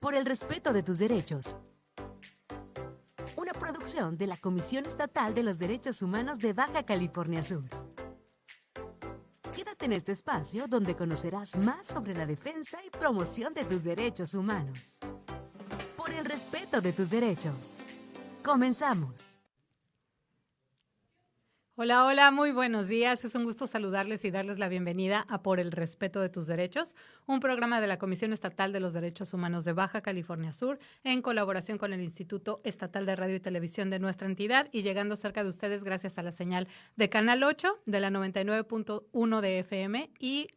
por el respeto de tus derechos. Una producción de la Comisión Estatal de los Derechos Humanos de Baja California Sur. Quédate en este espacio donde conocerás más sobre la defensa y promoción de tus derechos humanos. Por el respeto de tus derechos. Comenzamos. Hola, hola, muy buenos días. Es un gusto saludarles y darles la bienvenida a Por el Respeto de tus Derechos, un programa de la Comisión Estatal de los Derechos Humanos de Baja California Sur, en colaboración con el Instituto Estatal de Radio y Televisión de nuestra entidad y llegando cerca de ustedes gracias a la señal de Canal 8 de la 99.1 de FM y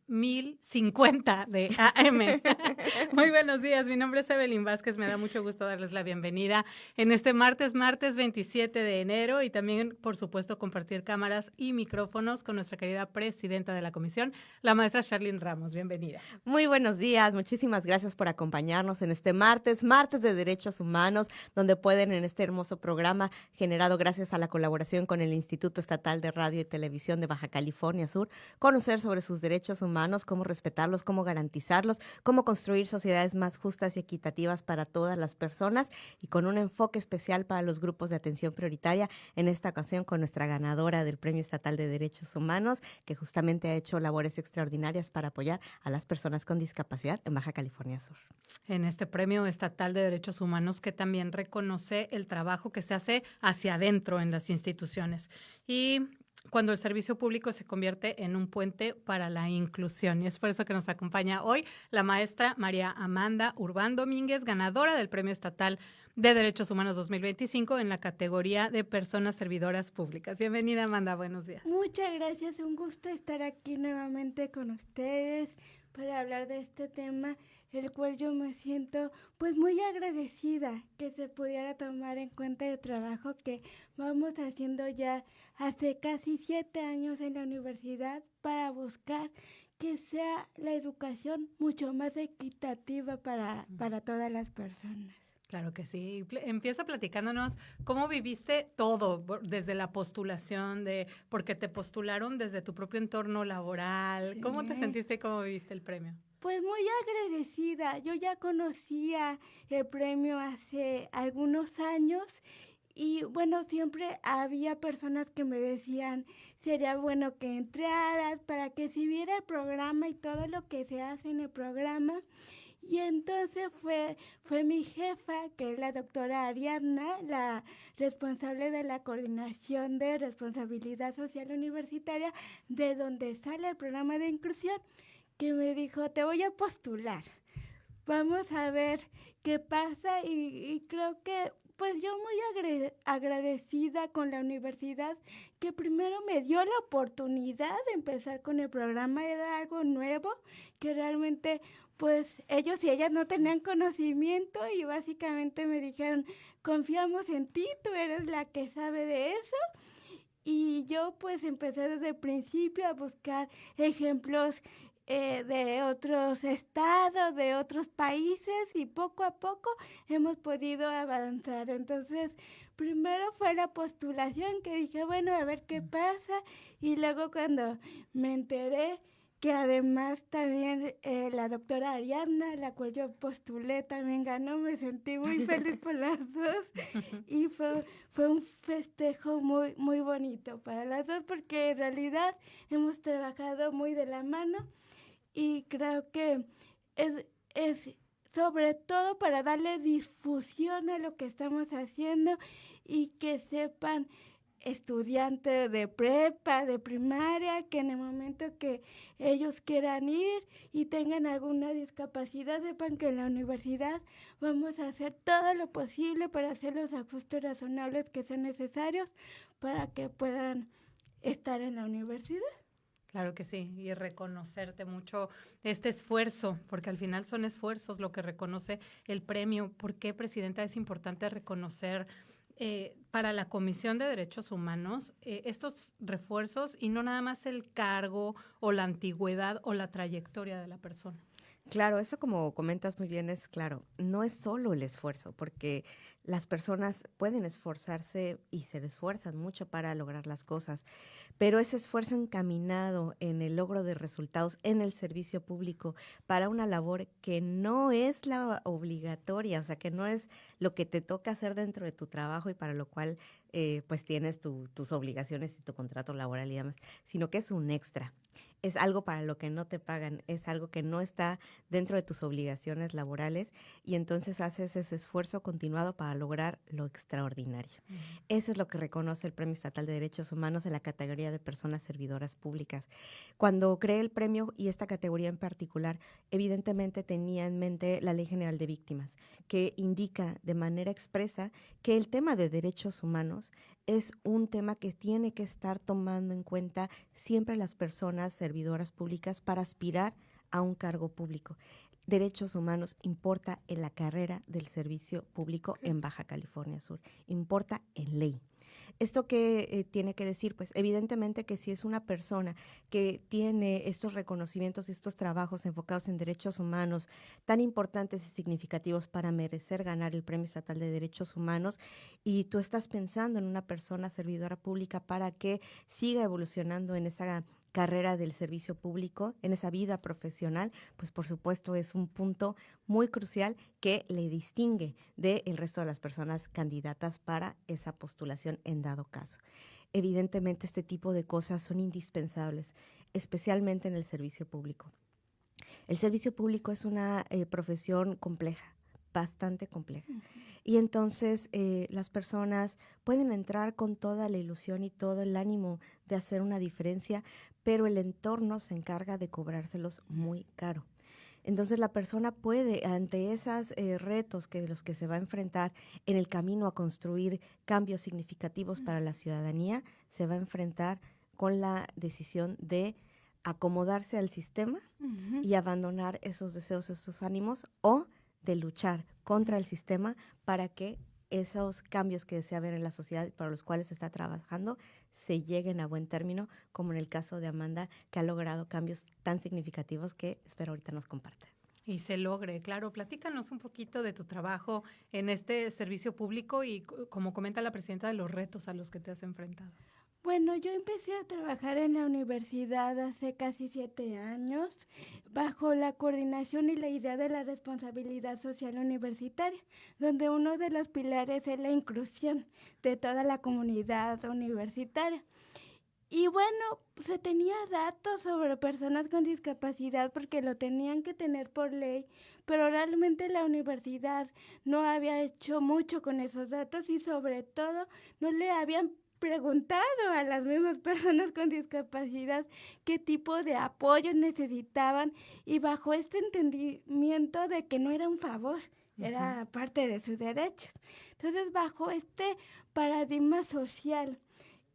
1050 de AM. Muy buenos días, mi nombre es Evelyn Vázquez, me da mucho gusto darles la bienvenida en este martes 27 de enero y también, por supuesto, compartir cámaras y micrófonos con nuestra querida presidenta de la comisión, la maestra Charlyn Ramos. Bienvenida. Muy buenos días, muchísimas gracias por acompañarnos en este martes de Derechos Humanos, donde pueden en este hermoso programa generado gracias a la colaboración con el Instituto Estatal de Radio y Televisión de Baja California Sur, conocer sobre sus derechos humanos, cómo respetarlos, cómo garantizarlos, cómo construir sociedades más justas y equitativas para todas las personas y con un enfoque especial para los grupos de atención prioritaria, en esta ocasión con nuestra ganadora del Premio Estatal de Derechos Humanos, que justamente ha hecho labores extraordinarias para apoyar a las personas con discapacidad en Baja California Sur. En este Premio Estatal de Derechos Humanos que también reconoce el trabajo que se hace hacia adentro en las instituciones y cuando el servicio público se convierte en un puente para la inclusión. Y es por eso que nos acompaña hoy la maestra María Amanda Urbán Domínguez, ganadora del Premio Estatal de Derechos Humanos 2025 en la categoría de personas servidoras públicas. Bienvenida, Amanda, buenos días. Muchas gracias, un gusto estar aquí nuevamente con ustedes para hablar de este tema, el cual yo me siento pues muy agradecida que se pudiera tomar en cuenta el trabajo que vamos haciendo ya hace casi 7 años en la universidad para buscar que sea la educación mucho más equitativa para todas las personas. Claro que sí. Empieza platicándonos cómo viviste todo, desde la postulación, porque te postularon desde tu propio entorno laboral. Sí. ¿Cómo te sentiste y cómo viviste el premio? Pues muy agradecida. Yo ya conocía el premio hace algunos años y bueno, siempre había personas que me decían, sería bueno que entraras para que se viera el programa y todo lo que se hace en el programa. Y entonces fue mi jefa, que es la doctora Ariadna, la responsable de la Coordinación de Responsabilidad Social Universitaria, de donde sale el programa de inclusión, que me dijo, te voy a postular, vamos a ver qué pasa y creo que pues yo muy agradecida con la universidad que primero me dio la oportunidad de empezar con el programa, era algo nuevo que realmente pues ellos y ellas no tenían conocimiento y básicamente me dijeron, confiamos en ti, tú eres la que sabe de eso. Y yo pues empecé desde el principio a buscar ejemplos de otros estados, de otros países y poco a poco hemos podido avanzar. Entonces, primero fue la postulación que dije, bueno, a ver qué pasa y luego cuando me enteré que además también la doctora Ariadna, la cual yo postulé, también ganó, me sentí muy feliz por las dos y fue un festejo muy, muy bonito para las dos porque en realidad hemos trabajado muy de la mano y creo que es sobre todo para darle difusión a lo que estamos haciendo y que sepan estudiantes de prepa, de primaria, que en el momento que ellos quieran ir y tengan alguna discapacidad, sepan que en la universidad vamos a hacer todo lo posible para hacer los ajustes razonables que sean necesarios para que puedan estar en la universidad. Claro que sí, y reconocerte mucho este esfuerzo, porque al final son esfuerzos lo que reconoce el premio. ¿Por qué, Presidenta, es importante reconocer para la Comisión de Derechos Humanos estos refuerzos y no nada más el cargo o la antigüedad o la trayectoria de la persona? Claro, eso como comentas muy bien es claro, no es solo el esfuerzo, porque las personas pueden esforzarse y se esfuerzan mucho para lograr las cosas, pero ese esfuerzo encaminado en el logro de resultados en el servicio público para una labor que no es la obligatoria, o sea, que no es lo que te toca hacer dentro de tu trabajo y para lo cual pues tienes tus obligaciones y tu contrato laboral y demás, sino que es un extra. Es algo para lo que no te pagan, es algo que no está dentro de tus obligaciones laborales y entonces haces ese esfuerzo continuado para lograr lo extraordinario. Uh-huh. Eso es lo que reconoce el Premio Estatal de Derechos Humanos en la categoría de personas servidoras públicas. Cuando creé el premio y esta categoría en particular, evidentemente tenía en mente la Ley General de Víctimas, que indica de manera expresa que el tema de derechos humanos es un tema que tiene que estar tomando en cuenta siempre las personas servidoras públicas para aspirar a un cargo público. Derechos humanos importa en la carrera del servicio público en Baja California Sur, importa en ley. ¿Esto qué tiene que decir? Pues evidentemente que si es una persona que tiene estos reconocimientos, estos trabajos enfocados en derechos humanos tan importantes y significativos para merecer ganar el Premio Estatal de Derechos Humanos y tú estás pensando en una persona servidora pública para que siga evolucionando en esa carrera del servicio público, en esa vida profesional, pues por supuesto es un punto muy crucial que le distingue del resto de las personas candidatas para esa postulación en dado caso. Evidentemente este tipo de cosas son indispensables, especialmente en el servicio público. El servicio público es una profesión compleja, bastante compleja. Y entonces las personas pueden entrar con toda la ilusión y todo el ánimo de hacer una diferencia, pero el entorno se encarga de cobrárselos muy caro. Entonces la persona puede, ante esos retos que los que se va a enfrentar en el camino a construir cambios significativos para la ciudadanía, se va a enfrentar con la decisión de acomodarse al sistema y abandonar esos deseos, esos ánimos, o de luchar contra el sistema para que esos cambios que desea ver en la sociedad y para los cuales se está trabajando se lleguen a buen término, como en el caso de Amanda, que ha logrado cambios tan significativos que espero ahorita nos comparta. Y se logre, claro. Platícanos un poquito de tu trabajo en este servicio público y, como comenta la presidenta, de los retos a los que te has enfrentado. Bueno, yo empecé a trabajar en la universidad hace casi 7 años bajo la coordinación y la idea de la responsabilidad social universitaria, donde uno de los pilares es la inclusión de toda la comunidad universitaria. Y bueno, se tenía datos sobre personas con discapacidad porque lo tenían que tener por ley, pero realmente la universidad no había hecho mucho con esos datos y sobre todo no le habían preguntado a las mismas personas con discapacidad qué tipo de apoyo necesitaban y bajo este entendimiento de que no era un favor, era parte de sus derechos. Entonces, bajo este paradigma social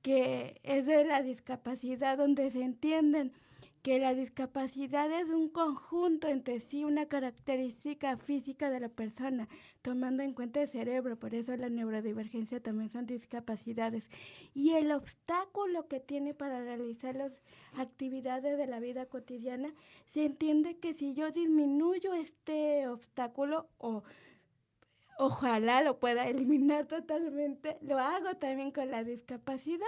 que es de la discapacidad, donde se entienden que la discapacidad es un conjunto entre sí, una característica física de la persona, tomando en cuenta el cerebro, por eso la neurodivergencia también son discapacidades. Y el obstáculo que tiene para realizar las actividades de la vida cotidiana, se entiende que si yo disminuyo este obstáculo o ojalá lo pueda eliminar totalmente, lo hago también con la discapacidad.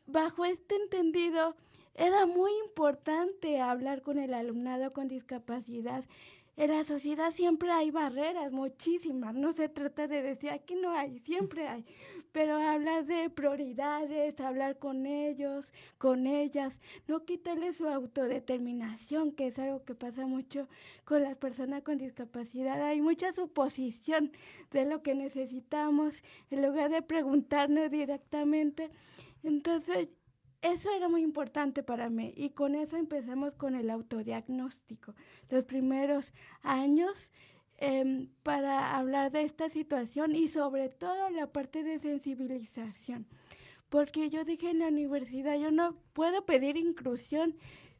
Bajo este entendido, era muy importante hablar con el alumnado con discapacidad. En la sociedad siempre hay barreras, muchísimas. No se trata de decir aquí no hay, siempre hay. Pero hablar de prioridades, hablar con ellos, con ellas, no quitarles su autodeterminación, que es algo que pasa mucho con las personas con discapacidad. Hay mucha suposición de lo que necesitamos en lugar de preguntarnos directamente. Entonces, eso era muy importante para mí y con eso empezamos con el autodiagnóstico. Los primeros años para hablar de esta situación y sobre todo la parte de sensibilización. Porque yo dije en la universidad, yo no puedo pedir inclusión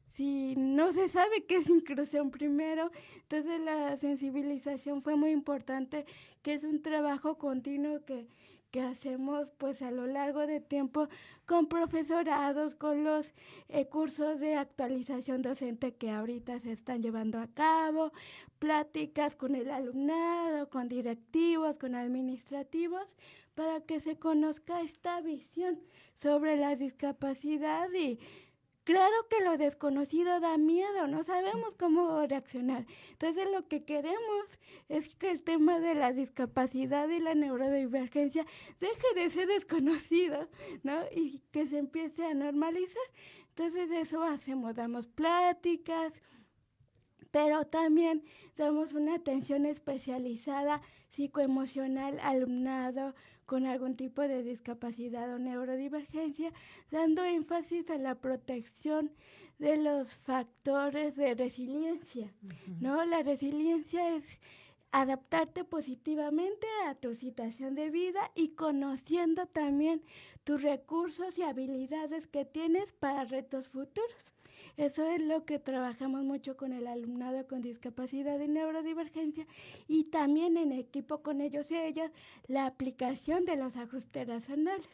si no se sabe qué es inclusión primero. Entonces la sensibilización fue muy importante, que es un trabajo continuo que que hacemos pues a lo largo de tiempo con profesorados, con los cursos de actualización docente que ahorita se están llevando a cabo, pláticas con el alumnado, con directivos, con administrativos, para que se conozca esta visión sobre la discapacidad. Y claro que lo desconocido da miedo, no sabemos cómo reaccionar. Entonces lo que queremos es que el tema de la discapacidad y la neurodivergencia deje de ser desconocido, ¿no? Y que se empiece a normalizar. Entonces eso hacemos, damos pláticas, pero también damos una atención especializada psicoemocional al alumnado con algún tipo de discapacidad o neurodivergencia, dando énfasis a la protección de los factores de resiliencia, ¿no? La resiliencia es adaptarte positivamente a tu situación de vida y conociendo también tus recursos y habilidades que tienes para retos futuros. Eso es lo que trabajamos mucho con el alumnado con discapacidad y neurodivergencia, y también en equipo con ellos y ellas la aplicación de los ajustes razonales,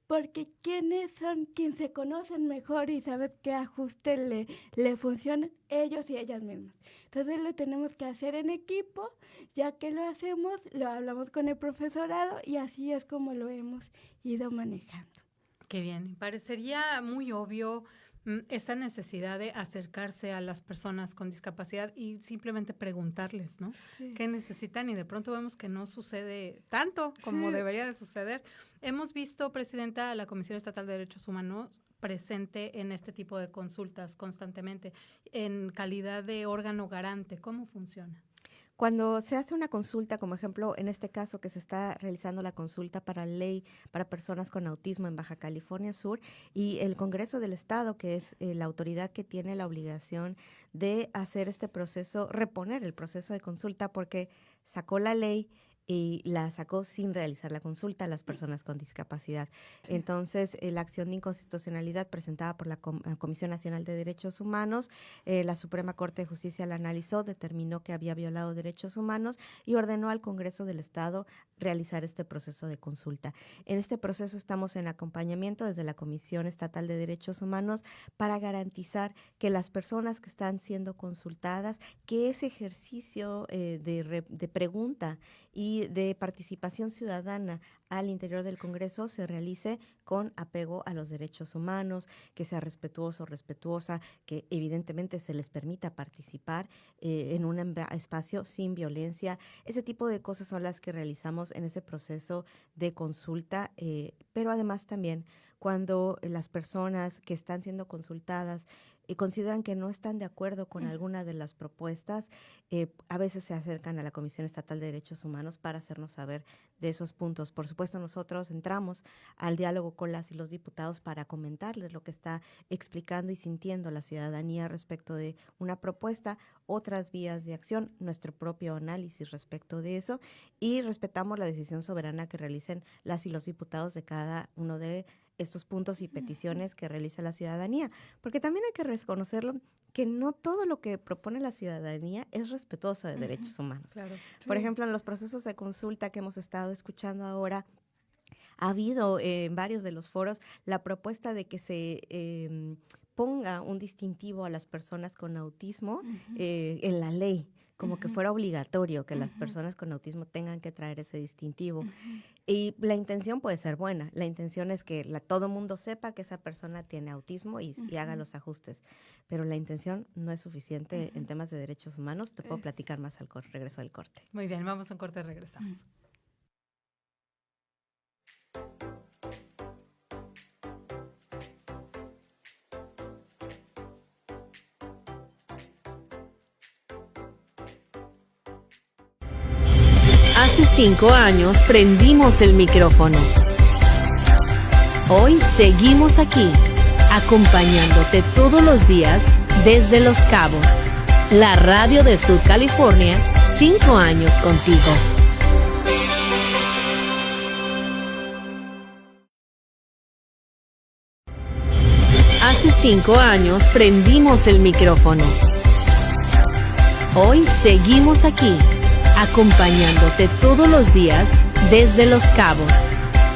porque quienes se conocen mejor y saben qué ajuste le funcionan, ellos y ellas mismas. Entonces lo tenemos que hacer en equipo, ya que lo hacemos, lo hablamos con el profesorado y así es como lo hemos ido manejando. Qué bien, parecería muy obvio esta necesidad de acercarse a las personas con discapacidad y simplemente preguntarles, ¿no? Sí. ¿Qué necesitan? Y de pronto vemos que no sucede tanto como debería de suceder. Hemos visto, Presidenta, a la Comisión Estatal de Derechos Humanos presente en este tipo de consultas constantemente, en calidad de órgano garante. ¿Cómo funciona? Cuando se hace una consulta, como ejemplo, en este caso que se está realizando la consulta para ley para personas con autismo en Baja California Sur, y el Congreso del Estado, que es la autoridad que tiene la obligación de hacer este proceso, reponer el proceso de consulta, porque sacó la ley y la sacó sin realizar la consulta a las personas con discapacidad. Entonces, la acción de inconstitucionalidad presentada por la Comisión Nacional de Derechos Humanos, la Suprema Corte de Justicia la analizó, determinó que había violado derechos humanos y ordenó al Congreso del Estado realizar este proceso de consulta. En este proceso estamos en acompañamiento desde la Comisión Estatal de Derechos Humanos para garantizar que las personas que están siendo consultadas, que ese ejercicio de pregunta y de participación ciudadana al interior del Congreso se realice con apego a los derechos humanos, que sea respetuoso o respetuosa, que evidentemente se les permita participar en un espacio sin violencia. Ese tipo de cosas son las que realizamos en ese proceso de consulta, pero además también cuando las personas que están siendo consultadas consideran que no están de acuerdo con alguna de las propuestas, a veces se acercan a la Comisión Estatal de Derechos Humanos para hacernos saber de esos puntos. Por supuesto, nosotros entramos al diálogo con las y los diputados para comentarles lo que está explicando y sintiendo la ciudadanía respecto de una propuesta, otras vías de acción, nuestro propio análisis respecto de eso, y respetamos la decisión soberana que realicen las y los diputados de cada uno de estos puntos y peticiones que realiza la ciudadanía, porque también hay que reconocerlo que no todo lo que propone la ciudadanía es respetuoso de derechos humanos. Claro. Por ejemplo, en los procesos de consulta que hemos estado escuchando ahora, ha habido en varios de los foros la propuesta de que se ponga un distintivo a las personas con autismo en la ley, como que fuera obligatorio que las personas con autismo tengan que traer ese distintivo. Y la intención puede ser buena. La intención es que todo mundo sepa que esa persona tiene autismo y haga los ajustes. Pero la intención no es suficiente en temas de derechos humanos. Te puedo platicar más al regreso del corte. Muy bien, vamos a un corte y regresamos. Hace 5 años prendimos el micrófono. Hoy seguimos aquí, acompañándote todos los días desde Los Cabos. La radio de Sud California, 5 años contigo. Hace 5 años prendimos el micrófono. Hoy seguimos aquí, acompañándote todos los días desde Los Cabos.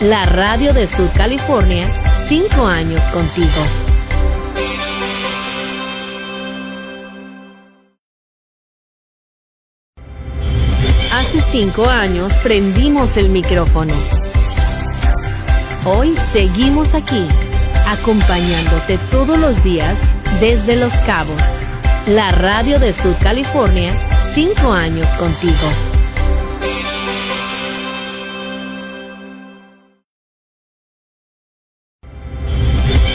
La radio de Sud California, 5 años contigo. Hace 5 años prendimos el micrófono. Hoy seguimos aquí, acompañándote todos los días desde Los Cabos. La radio de Sud California, 5 años contigo.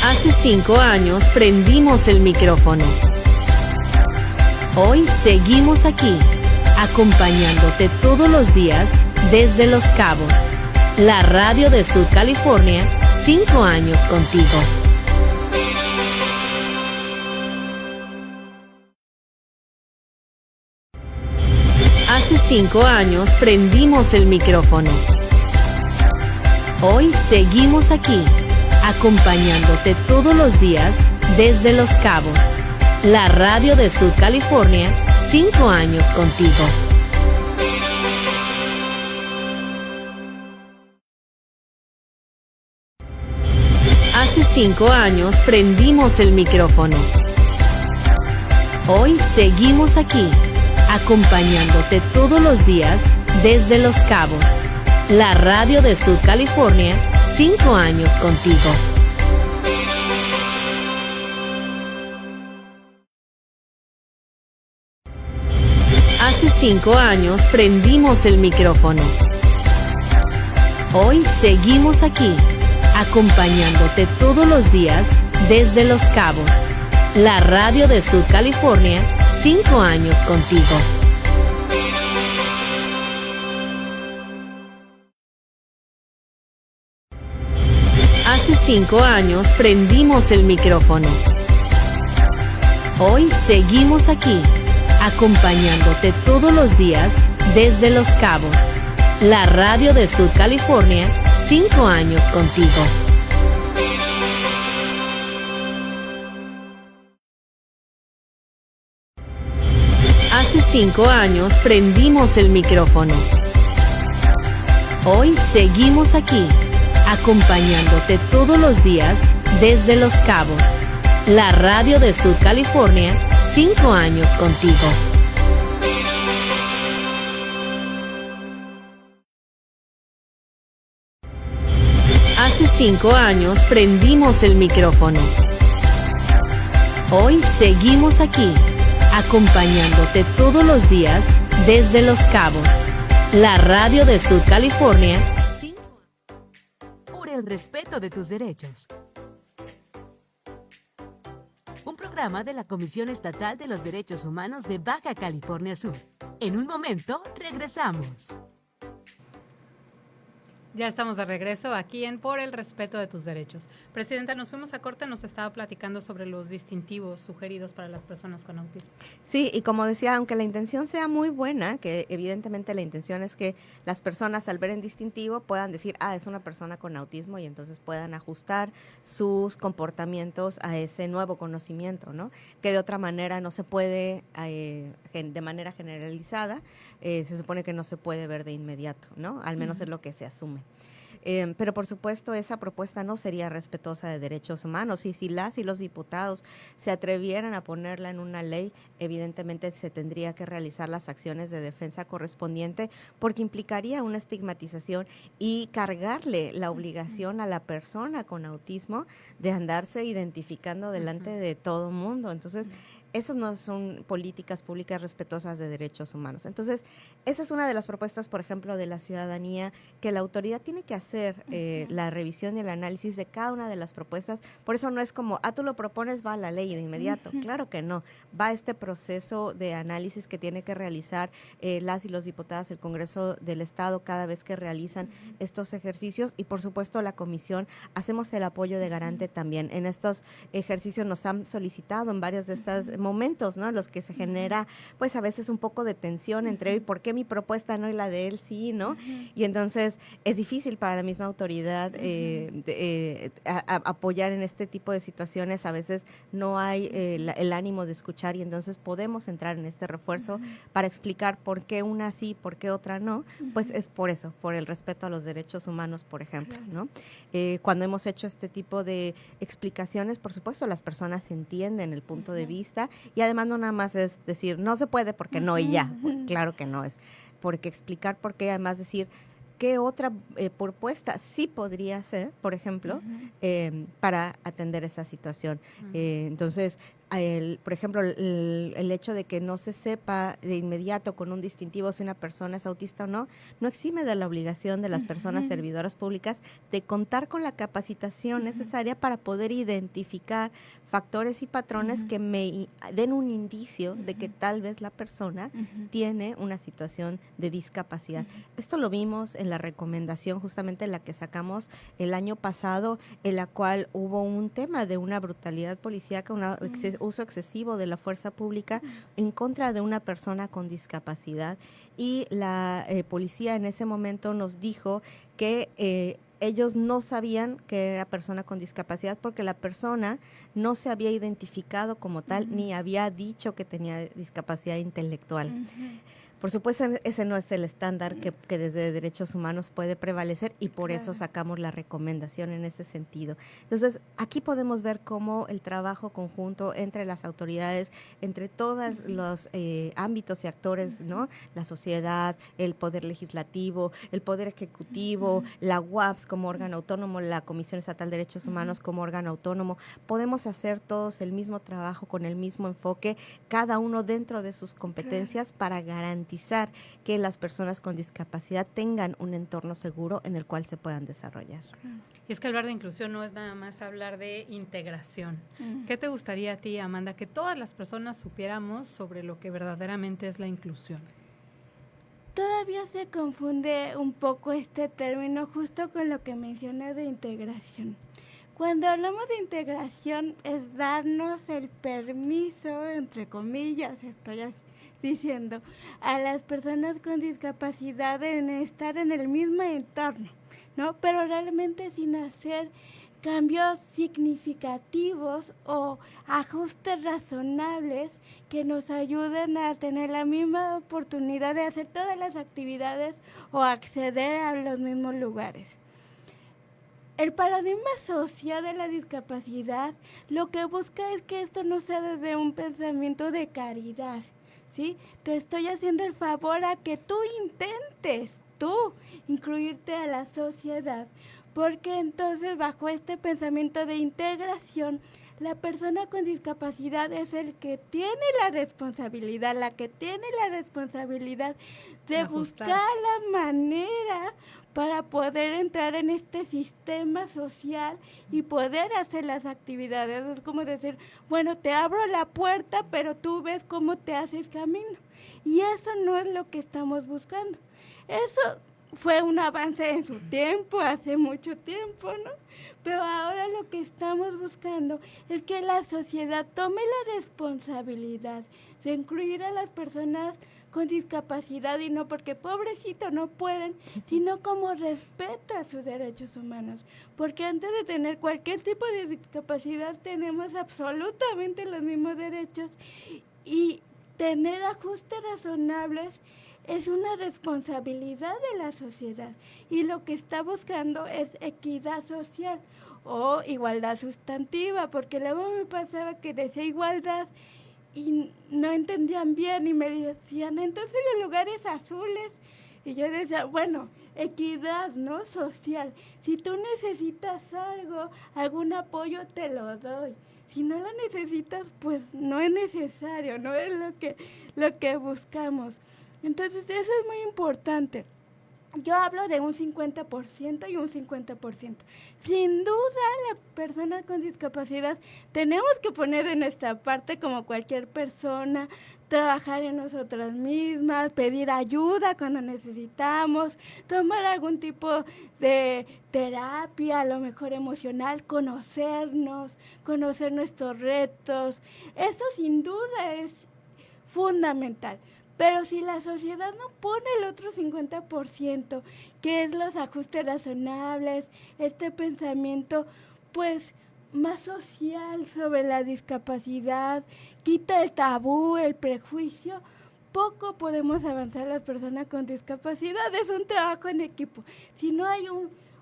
Hace 5 años prendimos el micrófono. Hoy seguimos aquí, acompañándote todos los días desde Los Cabos. La radio de Sud California, 5 años contigo. Hace 5 años prendimos el micrófono. Hoy seguimos aquí, acompañándote todos los días desde Los Cabos. La radio de Sud California, 5 años contigo. Hace 5 años prendimos el micrófono. Hoy seguimos aquí, acompañándote todos los días desde Los Cabos. La radio de Sud California, 5 años contigo. Hace 5 años prendimos el micrófono. Hoy seguimos aquí, acompañándote todos los días desde Los Cabos. La radio de Sud California, 5 años contigo. Hace 5 años prendimos el micrófono. Hoy seguimos aquí, acompañándote todos los días desde Los Cabos. La radio de Sud California, 5 años contigo. Hace 5 años prendimos el micrófono. Hoy seguimos aquí, acompañándote todos los días desde Los Cabos. La radio de Sud California, 5 años contigo. Hace 5 años prendimos el micrófono. Hoy seguimos aquí, acompañándote todos los días desde Los Cabos. La radio de Sud California, por el respeto de tus derechos. Un programa de la Comisión Estatal de los Derechos Humanos de Baja California Sur. En un momento, regresamos. Ya estamos de regreso aquí en Por el Respeto de tus Derechos. Presidenta, nos fuimos a corte, nos estaba platicando sobre los distintivos sugeridos para las personas con autismo. Sí, y como decía, aunque la intención sea muy buena, que evidentemente la intención es que las personas al ver el distintivo puedan decir, es una persona con autismo, y entonces puedan ajustar sus comportamientos a ese nuevo conocimiento, ¿no? Que de otra manera no se puede, de manera generalizada, se supone que no se puede ver de inmediato, ¿no? Al menos es lo que se asume. Pero por supuesto esa propuesta no sería respetuosa de derechos humanos, y si las y los diputados se atrevieran a ponerla en una ley, evidentemente se tendría que realizar las acciones de defensa correspondiente, porque implicaría una estigmatización y cargarle la obligación a la persona con autismo de andarse identificando delante de todo mundo. Entonces, esas no son políticas públicas respetuosas de derechos humanos. Entonces, esa es una de las propuestas, por ejemplo, de la ciudadanía, que la autoridad tiene que hacer la revisión y el análisis de cada una de las propuestas. Por eso no es como, tú lo propones, va a la ley de inmediato. Claro que no. Va este proceso de análisis que tiene que realizar las y los diputados del Congreso del Estado cada vez que realizan estos ejercicios, y por supuesto la comisión hacemos el apoyo de garante también. En estos ejercicios nos han solicitado en varias de estas momentos, ¿no? Los que se genera, pues a veces un poco de tensión entre, ¿y por qué mi propuesta no y la de él sí, ¿no? Y entonces es difícil para la misma autoridad apoyar en este tipo de situaciones. A veces no hay el ánimo de escuchar y entonces podemos entrar en este refuerzo para explicar por qué una sí, por qué otra no. Pues es por eso, por el respeto a los derechos humanos, por ejemplo, ¿no? Cuando hemos hecho este tipo de explicaciones, por supuesto, las personas entienden el punto de vista y además no nada más es decir, no se puede porque no y ya. Claro que no es. Porque explicar por qué, además decir qué otra propuesta sí podría ser, por ejemplo, para atender esa situación. Entonces, por ejemplo, el hecho de que no se sepa de inmediato con un distintivo si una persona es autista o no, no exime de la obligación de las personas servidoras públicas de contar con la capacitación necesaria para poder identificar factores y patrones que me den un indicio de que tal vez la persona tiene una situación de discapacidad. Esto lo vimos en la recomendación justamente en la que sacamos el año pasado, en la cual hubo un tema de una brutalidad policíaca, uso excesivo de la fuerza pública en contra de una persona con discapacidad, y la policía en ese momento nos dijo que ellos no sabían que era persona con discapacidad porque la persona no se había identificado como tal ni había dicho que tenía discapacidad intelectual. Por supuesto, ese no es el estándar que desde Derechos Humanos puede prevalecer y por eso sacamos la recomendación en ese sentido. Entonces, aquí podemos ver cómo el trabajo conjunto entre las autoridades, entre todos los ámbitos y actores, ¿no? La sociedad, el Poder Legislativo, el Poder Ejecutivo, la UAPS como órgano autónomo, la Comisión Estatal de Derechos Humanos como órgano autónomo, podemos hacer todos el mismo trabajo con el mismo enfoque, cada uno dentro de sus competencias para garantizar que las personas con discapacidad tengan un entorno seguro en el cual se puedan desarrollar. Y es que hablar de inclusión no es nada más hablar de integración. ¿Qué te gustaría a ti, Amanda, que todas las personas supiéramos sobre lo que verdaderamente es la inclusión? Todavía se confunde un poco este término justo con lo que mencioné de integración. Cuando hablamos de integración es darnos el permiso, entre comillas, estoy diciendo, a las personas con discapacidad en estar en el mismo entorno, ¿no? Pero realmente sin hacer cambios significativos o ajustes razonables que nos ayuden a tener la misma oportunidad de hacer todas las actividades o acceder a los mismos lugares. El paradigma social de la discapacidad lo que busca es que esto no sea desde un pensamiento de caridad, ¿sí? Te estoy haciendo el favor a que tú intentes, incluirte a la sociedad, porque entonces bajo este pensamiento de integración, la persona con discapacidad es el que tiene la responsabilidad, de buscar la manera para poder entrar en este sistema social y poder hacer las actividades. Es como decir, bueno, te abro la puerta, pero tú ves cómo te haces camino. Y eso no es lo que estamos buscando. Eso fue un avance en su tiempo, hace mucho tiempo, ¿no? Pero ahora lo que estamos buscando es que la sociedad tome la responsabilidad de incluir a las personas con discapacidad, y no porque pobrecito no pueden, sino como respeto a sus derechos humanos. Porque antes de tener cualquier tipo de discapacidad tenemos absolutamente los mismos derechos, y tener ajustes razonables es una responsabilidad de la sociedad, y lo que está buscando es equidad social o igualdad sustantiva, porque luego me pasaba que decía igualdad y no entendían bien y me decían, entonces los lugares azules, y yo decía, bueno, equidad, ¿no? Social. Si tú necesitas algo, algún apoyo, te lo doy. Si no lo necesitas, pues no es necesario, no es lo que buscamos. Entonces eso es muy importante. yo hablo de un 50% y un 50%. Sin duda, las personas con discapacidad tenemos que poner de nuestra parte como cualquier persona, trabajar en nosotras mismas, pedir ayuda cuando necesitamos, tomar algún tipo de terapia, a lo mejor emocional, conocernos, conocer nuestros retos. Eso sin duda es fundamental. Pero si la sociedad no pone el otro 50%, que es los ajustes razonables, este pensamiento, pues, más social sobre la discapacidad, quita el tabú, el prejuicio, poco podemos avanzar las personas con discapacidad. Es un trabajo en equipo. Si no hay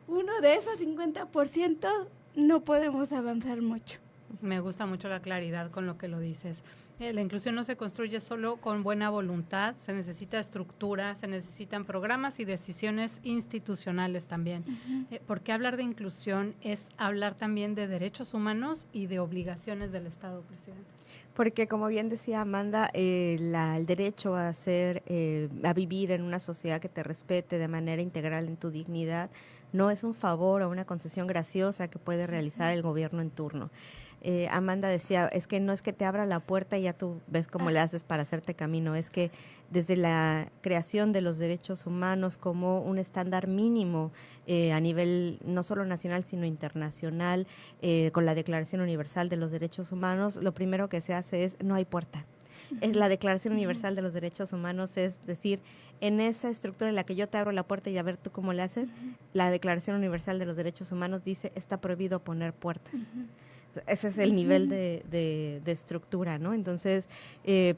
uno de esos 50%, no podemos avanzar mucho. Me gusta mucho la claridad con lo que lo dices. La inclusión no se construye solo con buena voluntad, se necesita estructura, se necesitan programas y decisiones institucionales también. Porque hablar de inclusión es hablar también de derechos humanos y de obligaciones del Estado, presidente. Porque como bien decía Amanda, el derecho a vivir en una sociedad que te respete de manera integral en tu dignidad no es un favor o una concesión graciosa que puede realizar el gobierno en turno. Amanda decía, es que no es que te abra la puerta y ya tú ves cómo le haces para hacerte camino, es que desde la creación de los derechos humanos como un estándar mínimo a nivel no solo nacional sino internacional, con la Declaración Universal de los Derechos Humanos, lo primero que se hace es no hay puerta. Es la Declaración Universal de los Derechos Humanos, es decir, en esa estructura en la que yo te abro la puerta y a ver tú cómo le haces, la Declaración Universal de los Derechos Humanos dice está prohibido poner puertas. Ese es el nivel de estructura, ¿no? Entonces,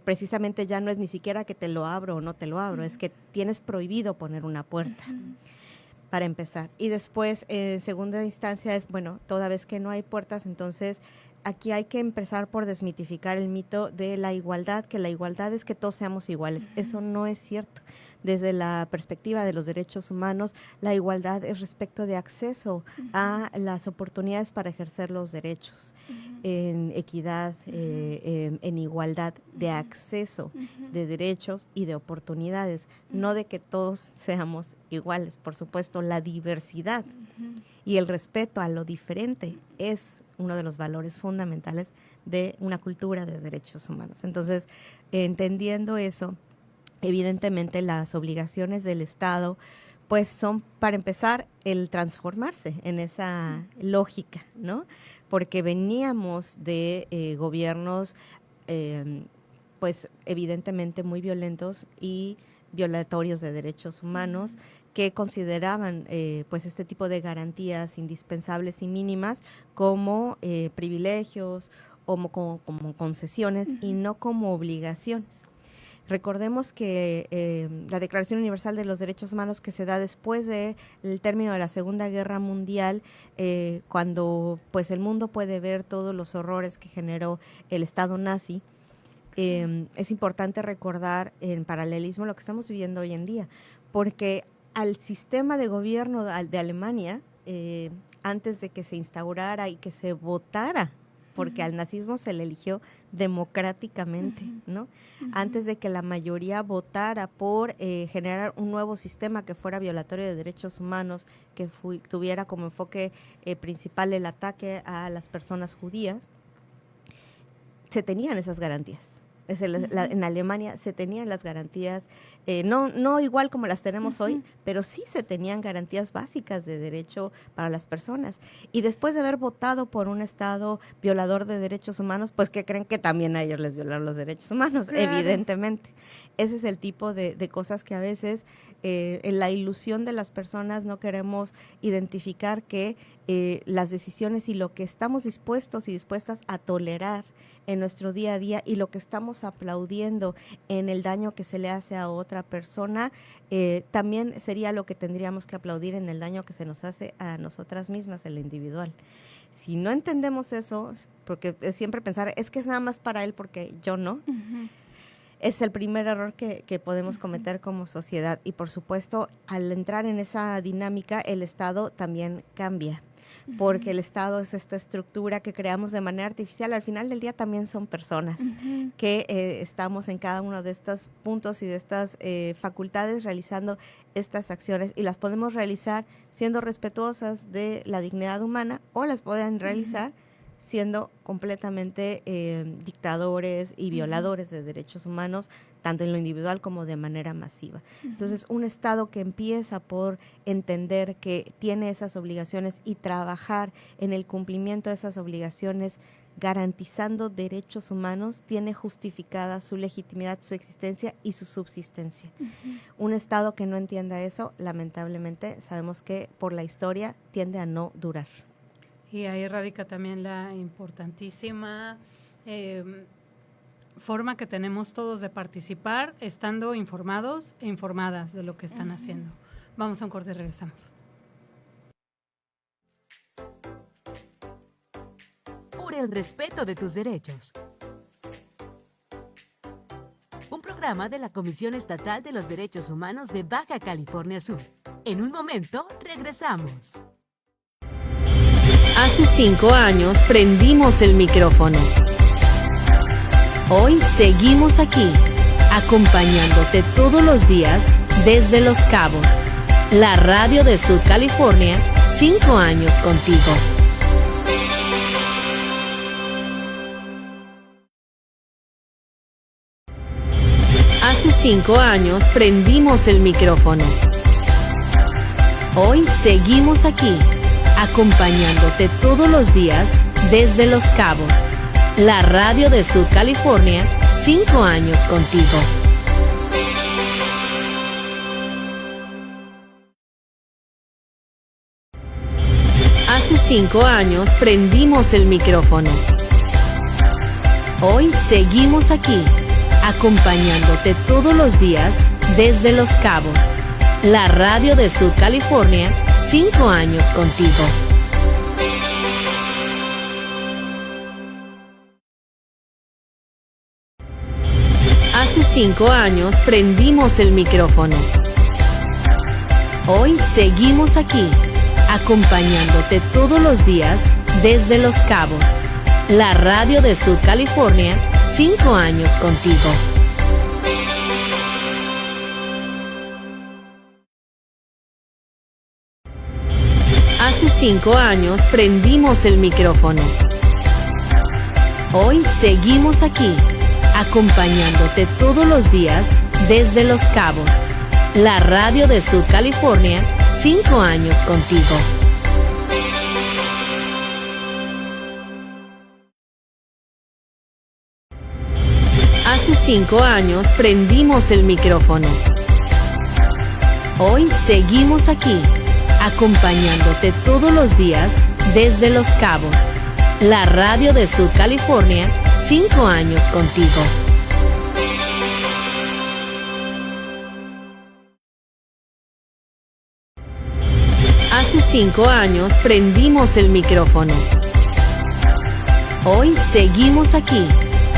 precisamente ya no es ni siquiera que te lo abro o no te lo abro, es que tienes prohibido poner una puerta, para empezar. Y después, en segunda instancia, es, bueno, toda vez que no hay puertas, entonces aquí hay que empezar por desmitificar el mito de la igualdad, que la igualdad es que todos seamos iguales. Eso no es cierto. Desde la perspectiva de los derechos humanos, la igualdad es respecto de acceso a las oportunidades para ejercer los derechos, en equidad, en igualdad de acceso de derechos y de oportunidades, no de que todos seamos iguales. Por supuesto, la diversidad y el respeto a lo diferente es uno de los valores fundamentales de una cultura de derechos humanos. Entonces, entendiendo eso, evidentemente las obligaciones del Estado pues son, para empezar, el transformarse en esa lógica, ¿no? Porque veníamos de gobiernos pues evidentemente muy violentos y violatorios de derechos humanos que consideraban pues este tipo de garantías indispensables y mínimas como privilegios o como concesiones y no como obligaciones. Recordemos que la Declaración Universal de los Derechos Humanos, que se da después del término de la Segunda Guerra Mundial, cuando pues el mundo puede ver todos los horrores que generó el Estado nazi, es importante recordar en paralelismo lo que estamos viviendo hoy en día, porque al sistema de gobierno de Alemania, antes de que se instaurara y que se votara, porque al nazismo se le eligió democráticamente, ¿no? Antes de que la mayoría votara por generar un nuevo sistema que fuera violatorio de derechos humanos, que tuviera como enfoque principal el ataque a las personas judías, se tenían esas garantías. En Alemania se tenían las garantías, no igual como las tenemos hoy, pero sí se tenían garantías básicas de derecho para las personas. Y después de haber votado por un Estado violador de derechos humanos, pues que creen que también a ellos les violaron los derechos humanos, claro. Evidentemente. Ese es el tipo de cosas que a veces en la ilusión de las personas no queremos identificar, que las decisiones y lo que estamos dispuestos y dispuestas a tolerar en nuestro día a día y lo que estamos aplaudiendo en el daño que se le hace a otra persona, también sería lo que tendríamos que aplaudir en el daño que se nos hace a nosotras mismas, en lo individual. Si no entendemos eso, porque es siempre pensar, es que es nada más para él porque yo no, es el primer error que podemos cometer como sociedad. Y por supuesto, al entrar en esa dinámica, el Estado también cambia. porque el Estado es esta estructura que creamos de manera artificial. Al final del día también son personas que estamos en cada uno de estos puntos y de estas facultades realizando estas acciones, y las podemos realizar siendo respetuosas de la dignidad humana, o las pueden realizar siendo completamente dictadores y violadores de derechos humanos, tanto en lo individual como de manera masiva. Entonces, un Estado que empieza por entender que tiene esas obligaciones y trabajar en el cumplimiento de esas obligaciones, garantizando derechos humanos, tiene justificada su legitimidad, su existencia y su subsistencia. Un Estado que no entienda eso, lamentablemente, sabemos que por la historia tiende a no durar. Y ahí radica también la importantísima forma que tenemos todos de participar, estando informados e informadas de lo que están haciendo. Vamos a un corte y regresamos. Por el respeto de tus derechos. Un programa de la Comisión Estatal de los Derechos Humanos de Baja California Sur. En un momento, regresamos. Hace 5 años prendimos el micrófono. Hoy seguimos aquí, acompañándote todos los días desde Los Cabos. La radio de Sud California, 5 años contigo. Hace 5 años prendimos el micrófono. Hoy seguimos aquí, acompañándote todos los días desde Los Cabos. La radio de Sud California, 5 años contigo. Hace 5 años prendimos el micrófono. Hoy seguimos aquí, acompañándote todos los días desde Los Cabos. La radio de Sud California, 5 años contigo. Hace 5 años prendimos el micrófono. Hoy seguimos aquí, acompañándote todos los días desde Los Cabos. La radio de Sud California, 5 años contigo. Hace 5 años prendimos el micrófono. Hoy seguimos aquí, acompañándote todos los días desde Los Cabos. La radio de Sud California, 5 años contigo. Hace 5 años prendimos el micrófono. Hoy seguimos aquí, acompañándote todos los días desde Los Cabos. La radio de Sud California, 5 años contigo. Hace 5 años prendimos el micrófono. Hoy seguimos aquí,